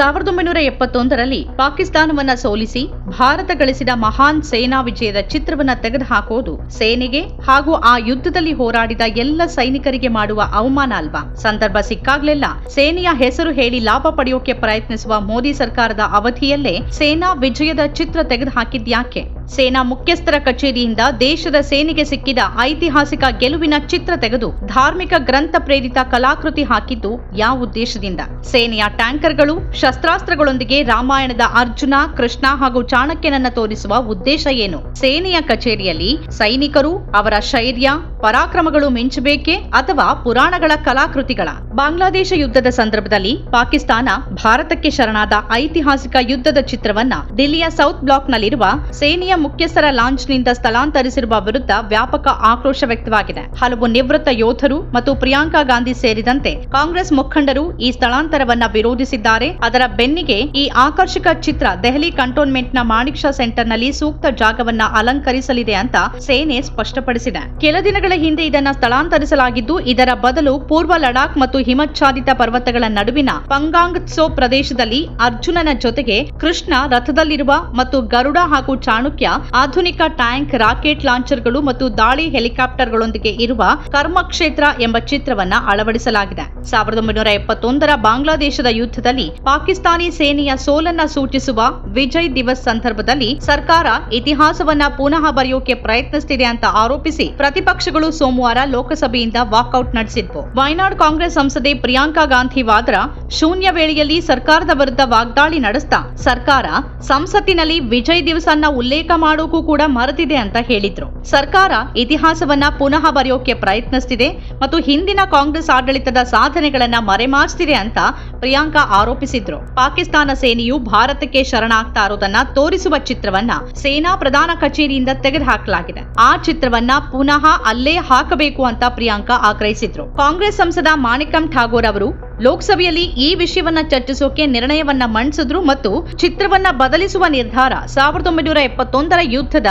1971ರಲ್ಲಿ ಪಾಕಿಸ್ತಾನವನ್ನ ಸೋಲಿಸಿ ಭಾರತ ಗಳಿಸಿದ ಮಹಾನ್ ಸೇನಾ ವಿಜಯದ ಚಿತ್ರವನ್ನ ತೆಗೆದುಹಾಕುವುದು ಸೇನೆಗೆ ಹಾಗೂ ಆ ಯುದ್ಧದಲ್ಲಿ ಹೋರಾಡಿದ ಎಲ್ಲ ಸೈನಿಕರಿಗೆ ಮಾಡುವ ಅವಮಾನ ಅಲ್ವಾ? ಸಂದರ್ಭ ಸಿಕ್ಕಾಗ್ಲೆಲ್ಲ ಸೇನೆಯ ಹೆಸರು ಹೇಳಿ ಲಾಭ ಪಡೆಯೋಕೆ ಪ್ರಯತ್ನಿಸುವ ಮೋದಿ ಸರ್ಕಾರದ ಅವಧಿಯಲ್ಲೇ ಸೇನಾ ವಿಜಯದ ಚಿತ್ರ ತೆಗೆದುಹಾಕಿದ್ಯಾಕೆ? ಸೇನಾ ಮುಖ್ಯಸ್ಥರ ಕಚೇರಿಯಿಂದ ದೇಶದ ಸೇನೆಗೆ ಸಿಕ್ಕಿದ ಐತಿಹಾಸಿಕ ಗೆಲುವಿನ ಚಿತ್ರ ತೆಗೆದು ಧಾರ್ಮಿಕ ಗ್ರಂಥ ಪ್ರೇರಿತ ಕಲಾಕೃತಿ ಹಾಕಿದ್ದು ಯಾವ ಉದ್ದೇಶದಿಂದ? ಸೇನೆಯ ಟ್ಯಾಂಕರ್ಗಳು ಶಸ್ತ್ರಾಸ್ತ್ರಗಳೊಂದಿಗೆ ರಾಮಾಯಣದ ಅರ್ಜುನ, ಕೃಷ್ಣ ಹಾಗೂ ಚಾಣಕ್ಯನನ್ನ ತೋರಿಸುವ ಉದ್ದೇಶ ಏನು? ಸೇನೆಯ ಕಚೇರಿಯಲ್ಲಿ ಸೈನಿಕರು ಅವರ ಶೌರ್ಯ ಪರಾಕ್ರಮಗಳು ಮಿಂಚಬೇಕೆ ಅಥವಾ ಪುರಾಣಗಳ ಕಲಾಕೃತಿಗಳ? ಬಾಂಗ್ಲಾದೇಶ ಯುದ್ಧದ ಸಂದರ್ಭದಲ್ಲಿ ಪಾಕಿಸ್ತಾನ ಭಾರತಕ್ಕೆ ಶರಣಾದ ಐತಿಹಾಸಿಕ ಯುದ್ಧದ ಚಿತ್ರವನ್ನ ದಿಲ್ಲಿಯ ಸೌತ್ ಬ್ಲಾಕ್ನಲ್ಲಿರುವ ಸೇನೆಯ ಮುಖ್ಯಸ್ಥರ ಲಾಂಜ್ನಿಂದ ಸ್ಥಳಾಂತರಿಸಿರುವ ವಿರುದ್ಧ ವ್ಯಾಪಕ ಆಕ್ರೋಶ ವ್ಯಕ್ತವಾಗಿದೆ. ಹಲವು ನಿವೃತ್ತ ಯೋಧರು ಮತ್ತು ಪ್ರಿಯಾಂಕಾ ಗಾಂಧಿ ಸೇರಿದಂತೆ ಕಾಂಗ್ರೆಸ್ ಮುಖಂಡರು ಈ ಸ್ಥಳಾಂತರವನ್ನ ವಿರೋಧಿಸಿದ್ದಾರೆ. ಅದರ ಬೆನ್ನಿಗೆ ಈ ಆಕರ್ಷಕ ಚಿತ್ರ ದೆಹಲಿ ಕಂಟೋನ್ಮೆಂಟ್ನ ಮಾಣಿಕ್ ಶಾ ಸೆಂಟರ್ನಲ್ಲಿ ಸೂಕ್ತ ಜಾಗವನ್ನ ಅಲಂಕರಿಸಲಿದೆ ಅಂತ ಸೇನೆ ಸ್ಪಷ್ಟಪಡಿಸಿದೆ. ಕೆಲ ದಿನಗಳ ಹಿಂದೆ ಇದನ್ನ ಸ್ಥಳಾಂತರಿಸಲಾಗಿದ್ದು, ಇದರ ಬದಲು ಪೂರ್ವ ಲಡಾಖ್ ಮತ್ತು ಹಿಮಚ್ಛಾದಿತ ಪರ್ವತಗಳ ನಡುವಿನ ಪಂಗಾಂಗ್ ತ್ಸೋ ಪ್ರದೇಶದಲ್ಲಿ ಅರ್ಜುನನ ಜೊತೆಗೆ ಕೃಷ್ಣ ರಥದಲ್ಲಿರುವ ಮತ್ತು ಗರುಡ ಹಾಗೂ ಚಾಣಕ್ಯ ಆಧುನಿಕ ಟ್ಯಾಂಕ್, ರಾಕೆಟ್ ಲಾಂಚರ್ಗಳು ಮತ್ತು ದಾಳಿ ಹೆಲಿಕಾಪ್ಟರ್ಗಳೊಂದಿಗೆ ಇರುವ ಕರ್ಮಕ್ಷೇತ್ರ ಎಂಬ ಚಿತ್ರವನ್ನ ಅಳವಡಿಸಲಾಗಿದೆ. 1971ರ ಬಾಂಗ್ಲಾದೇಶದ ಯುದ್ಧದಲ್ಲಿ ಪಾಕಿಸ್ತಾನಿ ಸೇನೆಯ ಸೋಲನ್ನ ಸೂಚಿಸುವ ವಿಜಯ್ ದಿವಸ್ ಸಂದರ್ಭದಲ್ಲಿ ಸರ್ಕಾರ ಇತಿಹಾಸವನ್ನ ಪುನಃ ಬರೆಯೋಕೆ ಪ್ರಯತ್ನಿಸುತ್ತಿದೆ ಅಂತ ಆರೋಪಿಸಿ ಪ್ರತಿಪಕ್ಷಗಳು ಸೋಮವಾರ ಲೋಕಸಭೆಯಿಂದ ವಾಕೌಟ್ ನಡೆಸಿದ್ವು. ವಯನಾಡ್ ಕಾಂಗ್ರೆಸ್ ಸಂಸದೆ ಪ್ರಿಯಾಂಕಾ ಗಾಂಧಿ ವಾದ್ರಾ ಶೂನ್ಯ ವೇಳೆಯಲ್ಲಿ ಸರ್ಕಾರದ ವಿರುದ್ಧ ವಾಗ್ದಾಳಿ ನಡೆಸ್ತಾ ಸರ್ಕಾರ ಸಂಸತ್ತಿನಲ್ಲಿ ವಿಜಯ್ ದಿವಸ್ ಅನ್ನ ಉಲ್ಲೇಖ ಮಾಡೋಕು ಕೂಡ ಮರೆತಿದೆ ಅಂತ ಹೇಳಿದ್ರು. ಸರ್ಕಾರ ಇತಿಹಾಸವನ್ನ ಪುನಃ ಬರೆಯೋಕೆ ಪ್ರಯತ್ನಿಸುತ್ತಿದೆ ಮತ್ತು ಹಿಂದಿನ ಕಾಂಗ್ರೆಸ್ ಆಡಳಿತದ ಸಾಧನೆಗಳನ್ನ ಮರೆಮಾಚ್ತಿದೆ ಅಂತ ಪ್ರಿಯಾಂಕಾ ಆರೋಪಿಸಿದ್ರು. ಪಾಕಿಸ್ತಾನ ಸೇನೆಯು ಭಾರತಕ್ಕೆ ಶರಣಾಗ್ತಾ ಇರೋದನ್ನ ತೋರಿಸುವ ಚಿತ್ರವನ್ನ ಸೇನಾ ಪ್ರಧಾನ ಕಚೇರಿಯಿಂದ ತೆಗೆದುಹಾಕಲಾಗಿದೆ. ಆ ಚಿತ್ರವನ್ನ ಪುನಃ ಅಲ್ಲೇ ಹಾಕಬೇಕು ಅಂತ ಪ್ರಿಯಾಂಕಾ ಆಗ್ರಹಿಸಿದ್ರು. ಕಾಂಗ್ರೆಸ್ ಸಂಸದ ಮಾಣಿಕಂ ಠಾಗೋರ್ ಅವರು ಲೋಕಸಭೆಯಲ್ಲಿ ಈ ವಿಷಯವನ್ನ ಚರ್ಚಿಸೋಕೆ ನಿರ್ಣಯವನ್ನ ಮಂಡಿಸಿದ್ರು ಮತ್ತು ಚಿತ್ರವನ್ನ ಬದಲಿಸುವ ನಿರ್ಧಾರ 1971ರ ಯುದ್ಧದ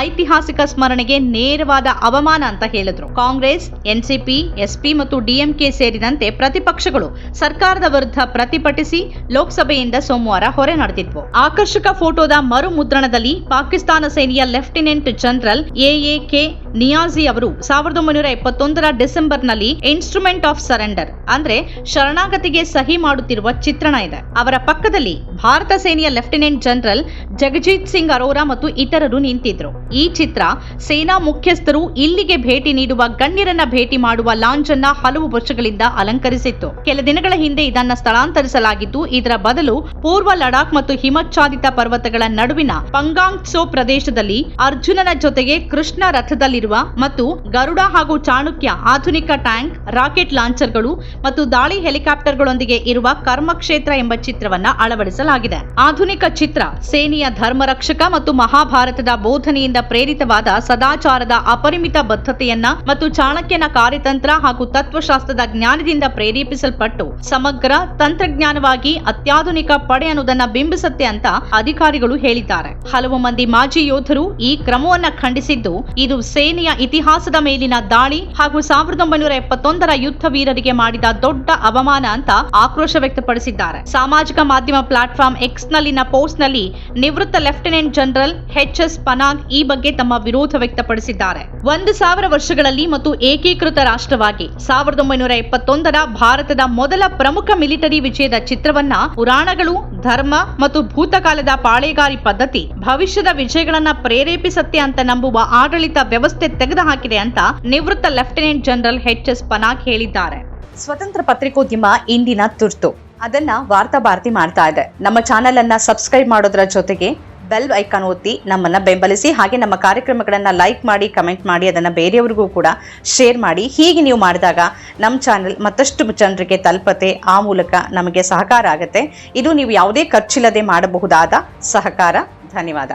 ಐತಿಹಾಸಿಕ ಸ್ಮರಣೆಗೆ ನೇರವಾದ ಅವಮಾನ ಅಂತ ಹೇಳಿದ್ರು. ಕಾಂಗ್ರೆಸ್, ಎನ್ಸಿಪಿ, ಎಸ್ಪಿ ಮತ್ತು ಡಿಎಂಕೆ ಸೇರಿದಂತೆ ಪ್ರತಿಪಕ್ಷಗಳು ಸರ್ಕಾರದ ವಿರುದ್ಧ ಪ್ರತಿಭಟಿಸಿ ಲೋಕಸಭೆಯಿಂದ ಸೋಮವಾರ ಹೊರ ನಡೆದಿದ್ವು. ಆಕರ್ಷಕ ಫೋಟೋದ ಮರು ಮುದ್ರಣದಲ್ಲಿ ಪಾಕಿಸ್ತಾನ ಸೇನೆಯ ಲೆಫ್ಟಿನೆಂಟ್ ಜನರಲ್ ಎಎಕೆ ನಿಯಾಜಿ ಅವರು 1971ರ ಡಿಸೆಂಬರ್ನಲ್ಲಿ ಇನ್ಸ್ಟ್ರೂಮೆಂಟ್ ಆಫ್ ಸರೆಂಡರ್ ಅಂದ್ರೆ ಶರಣಾಗತಿಗೆ ಸಹಿ ಮಾಡುತ್ತಿರುವ ಚಿತ್ರಣ ಇದೆ. ಅವರ ಪಕ್ಕದಲ್ಲಿ ಭಾರತ ಸೇನೆಯ ಲೆಫ್ಟಿನೆಂಟ್ ಜನರಲ್ ಜಗಜೀತ್ ಸಿಂಗ್ ಅರೋರಾ ಮತ್ತು ಇತರರು ನಿಂತಿದ್ರು. ಈ ಚಿತ್ರ ಸೇನಾ ಮುಖ್ಯಸ್ಥರು ಇಲ್ಲಿಗೆ ಭೇಟಿ ನೀಡುವ ಗಣ್ಯರನ್ನ ಭೇಟಿ ಮಾಡುವ ಲಾಂಜ್ ಅನ್ನ ಹಲವು ವರ್ಷಗಳಿಂದ ಅಲಂಕರಿಸಿತ್ತು. ಕೆಲ ದಿನಗಳ ಹಿಂದೆ ಇದನ್ನ ಸ್ಥಳಾಂತರಿಸಲಾಗಿದ್ದು, ಇದರ ಬದಲು ಪೂರ್ವ ಲಡಾಖ್ ಮತ್ತು ಹಿಮಚ್ಛಾದಿತ ಪರ್ವತಗಳ ನಡುವಿನ ಪಂಗಾಂಗ್ ತ್ಸೋ ಪ್ರದೇಶದಲ್ಲಿ ಅರ್ಜುನನ ಜೊತೆಗೆ ಕೃಷ್ಣ ರಥದಲ್ಲಿರುವ ಮತ್ತು ಗರುಡ ಹಾಗೂ ಚಾಣಕ್ಯ ಆಧುನಿಕ ಟ್ಯಾಂಕ್, ರಾಕೆಟ್ ಲಾಂಚರ್ಗಳು ಮತ್ತು ದಾಳಿ ಹೆಲಿಕಾಪ್ಟರ್ಗಳೊಂದಿಗೆ ಇರುವ ಕರ್ಮಕ್ಷೇತ್ರ ಎಂಬ ಚಿತ್ರವನ್ನ ಅಳವಡಿಸಲಾಗಿದೆ. ಆಧುನಿಕ ಚಿತ್ರ ಸೇನೆಯ ಧರ್ಮರಕ್ಷಕ ಮತ್ತು ಮಹಾಭಾರತದ ಬೋಧನೆಯಿಂದ ಪ್ರೇರಿತವಾದ ಸದಾಚಾರದ ಅಪರಿಮಿತ ಬದ್ಧತೆಯನ್ನ ಮತ್ತು ಚಾಣಕ್ಯನ ಕಾರ್ಯತಂತ್ರ ಹಾಗೂ ತತ್ವಶಾಸ್ತ್ರದ ಜ್ಞಾನದಿಂದ ಪ್ರೇರೇಪಿಸಲ್ಪಟ್ಟು ಸಮಗ್ರ ತಂತ್ರಜ್ಞಾನವಾಗಿ ಅತ್ಯಾಧುನಿಕ ಪಡೆ ಅನ್ನೋದನ್ನ ಬಿಂಬಿಸುತ್ತೆ ಅಂತ ಅಧಿಕಾರಿಗಳು ಹೇಳಿದ್ದಾರೆ. ಹಲವು ಮಂದಿ ಮಾಜಿ ಯೋಧರು ಈ ಕ್ರಮವನ್ನ ಖಂಡಿಸಿದ್ದು, ಇದು ಸೇನೆಯ ಇತಿಹಾಸದ ಮೇಲಿನ ದಾಳಿ ಹಾಗೂ 1971ರ ಯುದ್ಧ ವೀರರಿಗೆ ಮಾಡಿದ ದೊಡ್ಡ ಅವಮಾನ ಅಂತ ಆಕ್ರೋಶ ವ್ಯಕ್ತಪಡಿಸಿದ್ದಾರೆ. ಸಾಮಾಜಿಕ ಮಾಧ್ಯಮ ಪ್ಲಾಟ್ಫಾರ್ಮ್ ಎಕ್ಸ್ ನಲ್ಲಿನ ಪೋಸ್ಟ್ ನಲ್ಲಿ ನಿವೃತ್ತ ಲೆಫ್ಟಿನೆಂಟ್ ಜನರಲ್ ಎಚ್.ಎಸ್. ಪನಾಗ್ ಈ ಬಗ್ಗೆ ತಮ್ಮ ವಿರೋಧ ವ್ಯಕ್ತಪಡಿಸಿದ್ದಾರೆ. 1000 ವರ್ಷಗಳಲ್ಲಿ ಮತ್ತು ಏಕೀಕೃತ ರಾಷ್ಟ್ರವಾಗಿ 1971ರ ಭಾರತದ ಮೊದಲ ಪ್ರಮುಖ ಮಿಲಿಟರಿ ವಿಜಯದ ಚಿತ್ರವನ್ನ ಪುರಾಣಗಳು, ಧರ್ಮ ಮತ್ತು ಭೂತಕಾಲದ ಪಾಳೆಗಾರಿ ಪದ್ಧತಿ ಭವಿಷ್ಯದ ವಿಜಯಗಳನ್ನ ಪ್ರೇರೇಪಿಸುತ್ತೆ ಅಂತ ನಂಬುವ ಆಡಳಿತ ವ್ಯವಸ್ಥೆ ತೆಗೆದುಹಾಕಿದೆ ಅಂತ ನಿವೃತ್ತ ಲೆಫ್ಟಿನೆಂಟ್ ಜನರಲ್ ಎಚ್.ಎಸ್. ಪನಾಗ್ ಹೇಳಿದ್ದಾರೆ. ಸ್ವತಂತ್ರ ಪತ್ರಿಕೋದ್ಯಮ ಇಂದಿನ ತುರ್ತು. ಅದನ್ನ ವಾರ್ತಾ ಭಾರತಿ ಮಾಡ್ತಾ ಇದೆ. ನಮ್ಮ ಚಾನೆಲ್ ಅನ್ನ ಸಬ್ಸ್ಕ್ರೈಬ್ ಮಾಡೋದ್ರ ಜೊತೆಗೆ ಬೆಲ್ ಐಕಾನ್ ಒತ್ತಿ ನಮ್ಮನ್ನ ಬೆಂಬಲಿಸಿ. ಹಾಗೆ ನಮ್ಮ ಕಾರ್ಯಕ್ರಮಗಳನ್ನ ಲೈಕ್ ಮಾಡಿ, ಕಮೆಂಟ್ ಮಾಡಿ, ಅದನ್ನ ಬೇರೆಯವರಿಗೂ ಕೂಡ ಶೇರ್ ಮಾಡಿ. ಹೀಗೆ ನೀವು ಮಾಡಿದಾಗ ನಮ್ಮ ಚಾನೆಲ್ ಮತ್ತಷ್ಟು ಜನರಿಗೆ ತಲುಪತ್ತೆ. ಆ ಮೂಲಕ ನಮಗೆ ಸಹಕಾರ ಆಗುತ್ತೆ. ಇದು ನೀವು ಯಾವುದೇ ಖರ್ಚಿಲ್ಲದೆ ಮಾಡಬಹುದಾದ ಸಹಕಾರ. ಧನ್ಯವಾದ.